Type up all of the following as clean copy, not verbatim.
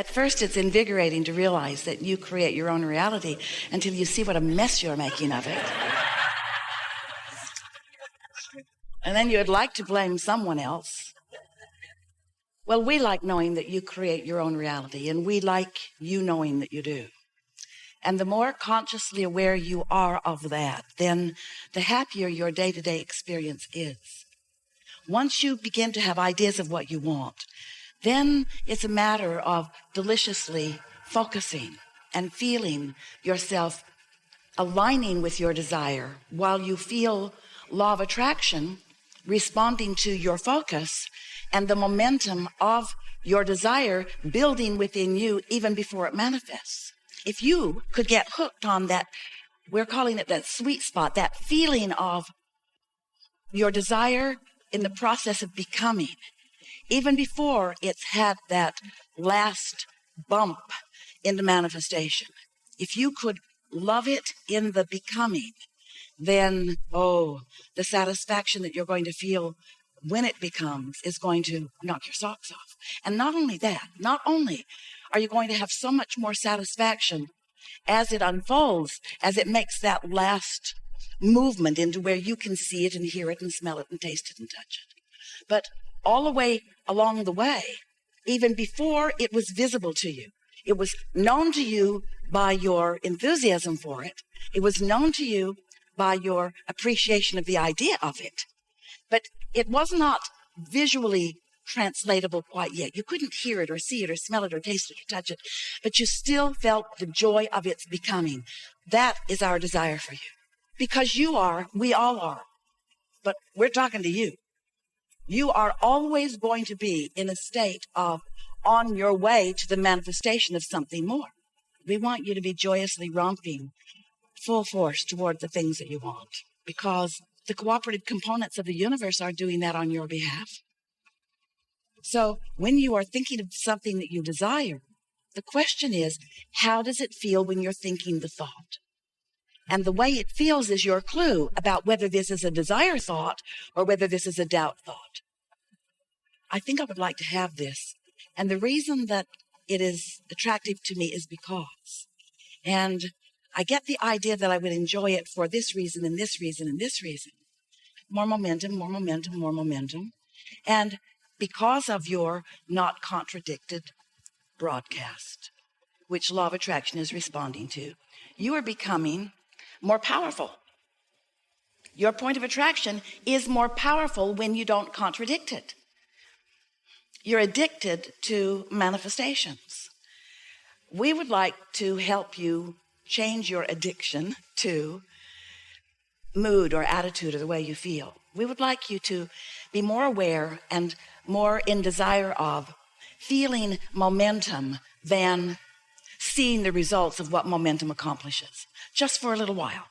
At first, it's invigorating to realize that you create your own reality until you see what a mess you're making of it. And then you'd like to blame someone else. Well, we like knowing that you create your own reality, and we like you knowing that you do. And the more consciously aware you are of that, then the happier your day-to-day experience is. Once you begin to have ideas of what you want, then it's a matter of deliciously focusing and feeling yourself aligning with your desire while you feel law of attraction responding to your focus and the momentum of your desire building within you even before it manifests. If you could get hooked on that, we're calling it that sweet spot, that feeling of your desire in the process of becoming, even before it's had that last bump into manifestation. If you could love it in the becoming, then, the satisfaction that you're going to feel when it becomes is going to knock your socks off. And not only that, not only are you going to have so much more satisfaction as it unfolds, as it makes that last movement into where you can see it and hear it and smell it and taste it and touch it, but all the way along the way, even before it was visible to you, it was known to you by your enthusiasm for it. It was known to you by your appreciation of the idea of it. But it was not visually translatable quite yet. You couldn't hear it or see it or smell it or taste it or touch it, but you still felt the joy of its becoming. That is our desire for you. Because you are, we all are. But we're talking to you. You are always going to be in a state of on your way to the manifestation of something more. We want you to be joyously romping full force toward the things that you want, because the cooperative components of the universe are doing that on your behalf. So when you are thinking of something that you desire, the question is, how does it feel when you're thinking the thought? And the way it feels is your clue about whether this is a desire thought or whether this is a doubt thought. I think I would like to have this. And the reason that it is attractive to me is because, and I get the idea that I would enjoy it for this reason and this reason and this reason. More momentum, more momentum, more momentum. And because of your not contradicted broadcast, which law of attraction is responding to, you are becoming more powerful. Your point of attraction is more powerful when you don't contradict it. You're addicted to manifestations. We would like to help you change your addiction to mood or attitude or the way you feel. We would like you to be more aware and more in desire of feeling momentum than seeing the results of what momentum accomplishes, just for a little while.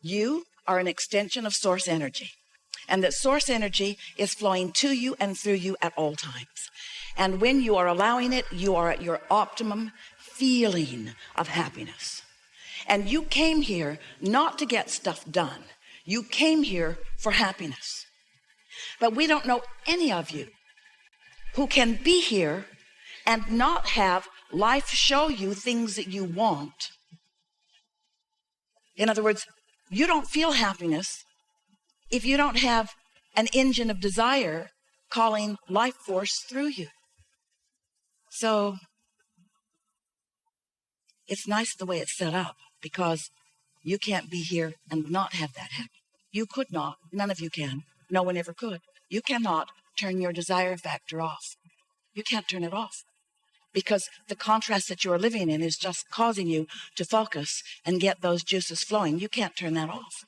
You are an extension of source energy, and that source energy is flowing to you and through you at all times. And when you are allowing it, you are at your optimum feeling of happiness. And you came here not to get stuff done. You came here for happiness. But we don't know any of you who can be here and not have life show you things that you want. In other words, you don't feel happiness if you don't have an engine of desire calling life force through you. So it's nice the way it's set up, because you can't be here and not have that happen. You could not. None of you can. No one ever could. You cannot turn your desire factor off. You can't turn it off, because the contrast that you're living in is just causing you to focus and get those juices flowing. You can't turn that off.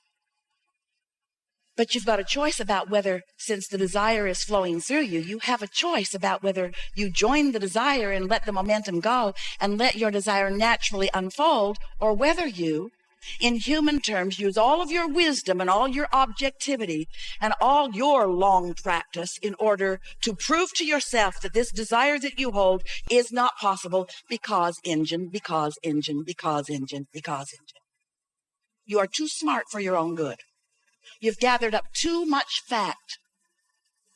But you've got a choice about whether, since the desire is flowing through you, you have a choice about whether you join the desire and let the momentum go and let your desire naturally unfold, or whether you, in human terms, use all of your wisdom and all your objectivity and all your long practice in order to prove to yourself that this desire that you hold is not possible because engine, because engine, because engine, because engine. You are too smart for your own good. You've gathered up too much fact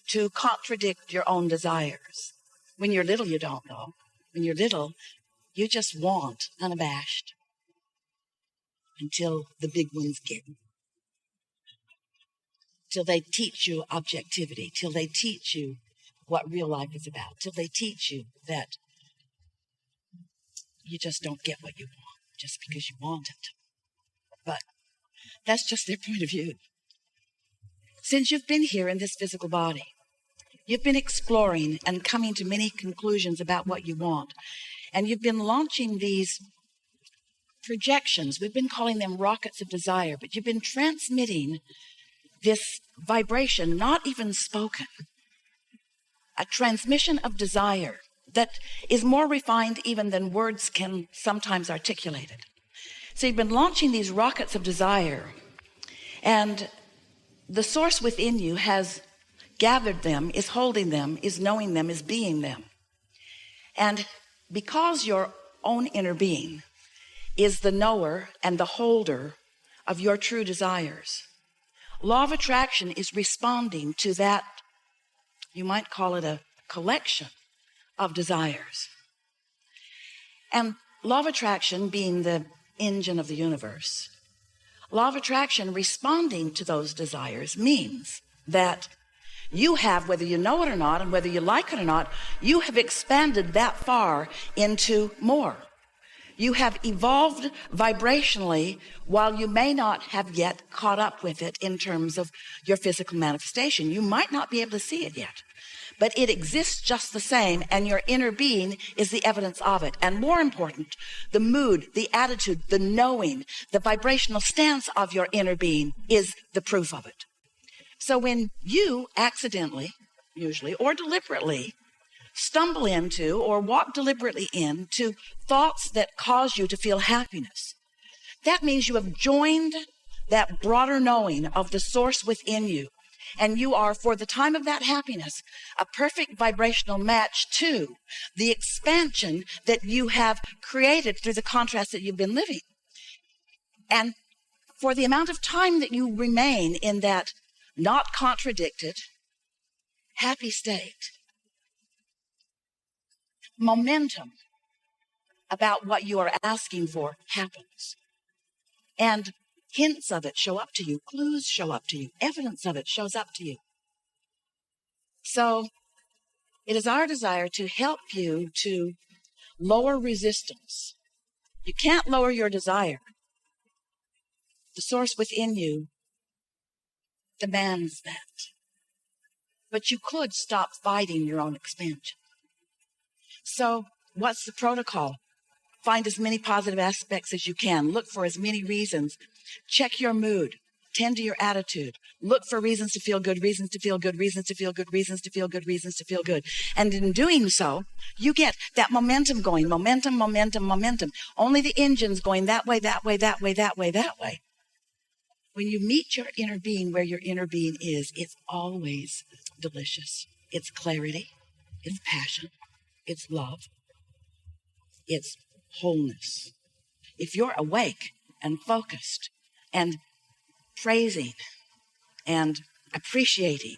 to contradict your own desires. When you're little, you don't know. When you're little, you just want unabashed until the big ones get, till they teach you objectivity, till they teach you what real life is about, till they teach you that you just don't get what you want just because you want it. But that's just their point of view. Since you've been here in this physical body, you've been exploring and coming to many conclusions about what you want. And you've been launching these projections. We've been calling them rockets of desire, but you've been transmitting this vibration, not even spoken, a transmission of desire that is more refined even than words can sometimes articulate it. So you've been launching these rockets of desire, and the source within you has gathered them, is holding them, is knowing them, is being them. And because your own inner being is the knower and the holder of your true desires, law of attraction is responding to that, you might call it a collection of desires. And law of attraction being the engine of the universe, law of attraction responding to those desires means that you have, whether you know it or not, and whether you like it or not, you have expanded that far into more. You have evolved vibrationally while you may not have yet caught up with it in terms of your physical manifestation. You might not be able to see it yet, but it exists just the same, and your inner being is the evidence of it. And more important, the mood, the attitude, the knowing, the vibrational stance of your inner being is the proof of it. So when you accidentally, usually, or deliberately, stumble into or walk deliberately into thoughts that cause you to feel happiness, that means you have joined that broader knowing of the source within you. And you are, for the time of that happiness, a perfect vibrational match to the expansion that you have created through the contrast that you've been living. And for the amount of time that you remain in that not contradicted, happy state, momentum about what you are asking for happens. And hints of it show up to you, clues show up to you, evidence of it shows up to you. So it is our desire to help you to lower resistance. You can't lower your desire. The source within you demands that. But you could stop fighting your own expansion. So what's the protocol? Find as many positive aspects as you can. Look for as many reasons. Check your mood. Tend to your attitude. Look for reasons to feel good, reasons to feel good, reasons to feel good, reasons to feel good, reasons to feel good. And in doing so, you get that momentum going. Momentum, momentum, momentum. Only the engine's going that way, that way, that way, that way, that way. When you meet your inner being where your inner being is, it's always delicious. It's clarity. It's passion. It's love. It's wholeness. If you're awake and focused and praising and appreciating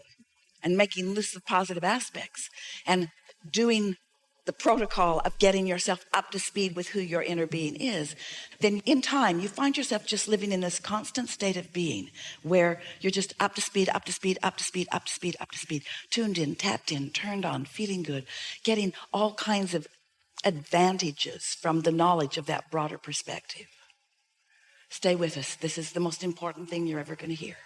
and making lists of positive aspects and doing the protocol of getting yourself up to speed with who your inner being is, then in time you find yourself just living in this constant state of being where you're just up to speed, up to speed, up to speed, up to speed, up to speed, tuned in, tapped in, turned on, feeling good, getting all kinds of advantages from the knowledge of that broader perspective. Stay with us. This is the most important thing you're ever going to hear.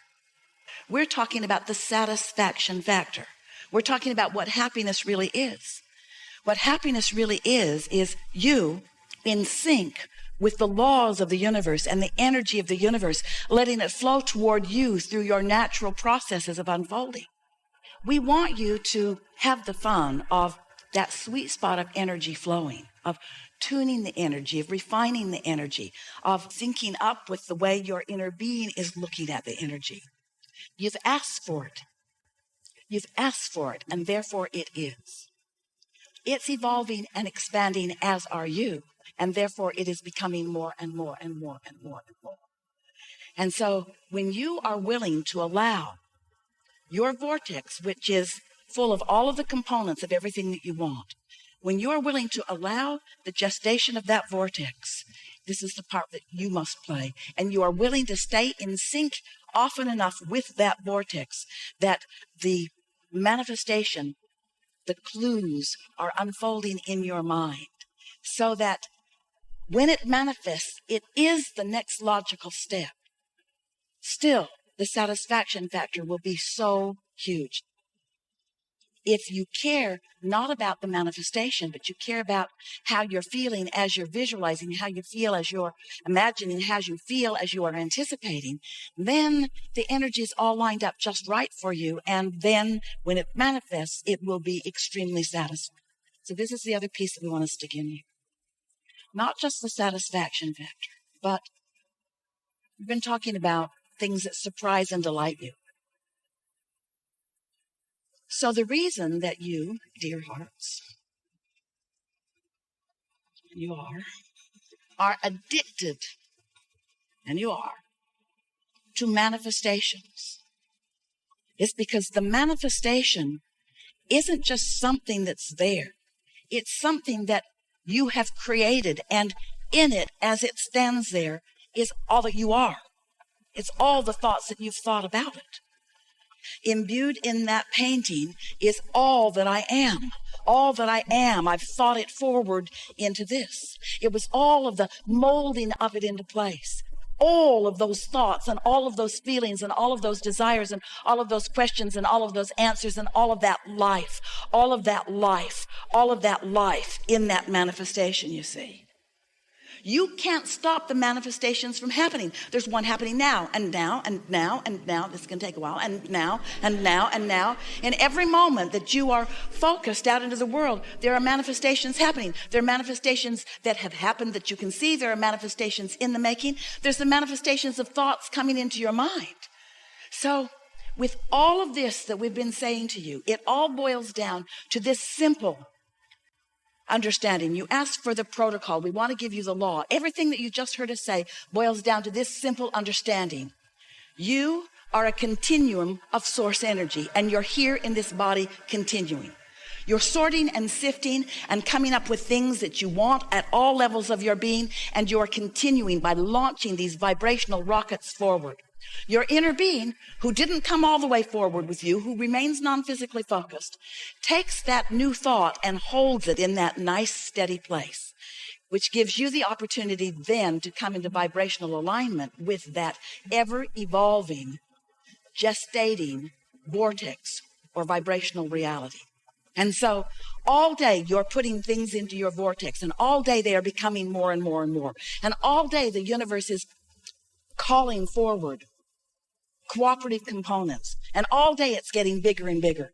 We're talking about the satisfaction factor. We're talking about what happiness really is. What happiness really is you in sync with the laws of the universe and the energy of the universe, letting it flow toward you through your natural processes of unfolding. We want you to have the fun of that sweet spot of energy flowing, of tuning the energy, of refining the energy, of syncing up with the way your inner being is looking at the energy. You've asked for it. You've asked for it, and therefore it is. It's evolving and expanding, as are you, and therefore it is becoming more and more and more and more and more. And so when you are willing to allow your vortex, which is full of all of the components of everything that you want, When you're willing to allow the gestation of that vortex, this is the part that you must play. And you are willing to stay in sync often enough with that vortex that the manifestation, the clues are unfolding in your mind, so that when it manifests, it is the next logical step. Still, the satisfaction factor will be so huge. If you care not about the manifestation, but you care about how you're feeling as you're visualizing, how you feel as you're imagining, how you feel as you are anticipating, then the energy is all lined up just right for you. And then when it manifests, it will be extremely satisfying. So this is the other piece that we want to stick in here. Not just the satisfaction factor, but we've been talking about things that surprise and delight you. So the reason that you, dear hearts, you are addicted, and you are, to manifestations is because the manifestation isn't just something that's there. It's something that you have created, and in it, as it stands there, is all that you are. It's all the thoughts that you've thought about it. Imbued in that painting is all that I am. All that I am. I've thought it forward into this. It was all of the molding of it into place. All of those thoughts and all of those feelings and all of those desires and all of those questions and all of those answers and all of that life, all of that life, all of that life in that manifestation, you see. You can't stop the manifestations from happening. There's one happening now, and now, and now, and now. This is going to take a while, and now, and now, and now. In every moment that you are focused out into the world, there are manifestations happening. There are manifestations that have happened that you can see. There are manifestations in the making. There's the manifestations of thoughts coming into your mind. So with all of this that we've been saying to you, it all boils down to this simple understanding. You asked for the protocol. We want to give you the law. Everything that you just heard us say boils down to this simple understanding. You are a continuum of source energy, and you're here in this body continuing. You're sorting and sifting and coming up with things that you want at all levels of your being, and you're continuing by launching these vibrational rockets forward. Your inner being, who didn't come all the way forward with you, who remains non-physically focused, takes that new thought and holds it in that nice, steady place, which gives you the opportunity then to come into vibrational alignment with that ever-evolving, gestating vortex or vibrational reality. And so all day you're putting things into your vortex, and all day they are becoming more and more and more. And all day the universe is calling forward cooperative components. And all day it's getting bigger and bigger.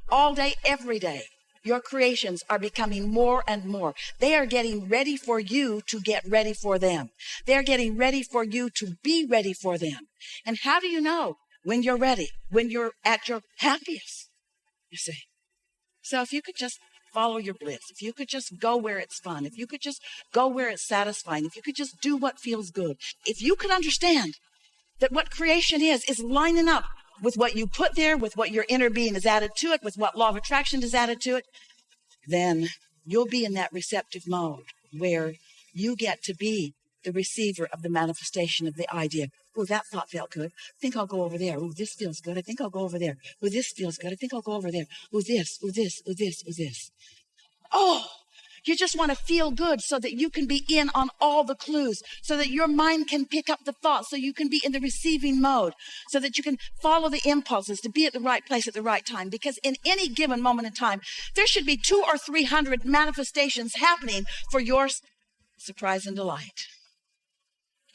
All day, every day, your creations are becoming more and more. They are getting ready for you to get ready for them. They're getting ready for you to be ready for them. And how do you know when you're ready? When you're at your happiest, you see. So if you could just follow your bliss, if you could just go where it's fun, if you could just go where it's satisfying, if you could just do what feels good, if you could understand that what creation is lining up with what you put there, with what your inner being has added to it, with what law of attraction has added to it, then you'll be in that receptive mode where you get to be the receiver of the manifestation of the idea. Oh, that thought felt good. I think I'll go over there. Oh, this feels good. I think I'll go over there. Oh, this feels good. I think I'll go over there. Oh, this, oh, this, oh, this, oh, this. Oh, you just want to feel good so that you can be in on all the clues, so that your mind can pick up the thoughts, so you can be in the receiving mode, so that you can follow the impulses to be at the right place at the right time. Because in any given moment in time, there should be 200 or 300 manifestations happening for your surprise and delight.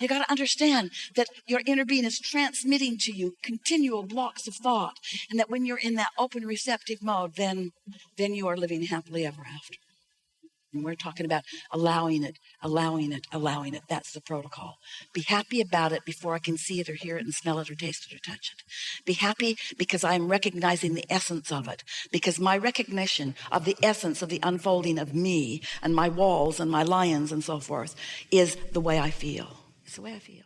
You got to understand that your inner being is transmitting to you continual blocks of thought, and that when you're in that open receptive mode, then you are living happily ever after. And we're talking about allowing it, allowing it, allowing it. That's the protocol. Be happy about it before I can see it or hear it and smell it or taste it or touch it. Be happy because I am recognizing the essence of it. Because my recognition of the essence of the unfolding of me and my walls and my lions and so forth is the way I feel. It's the way I feel.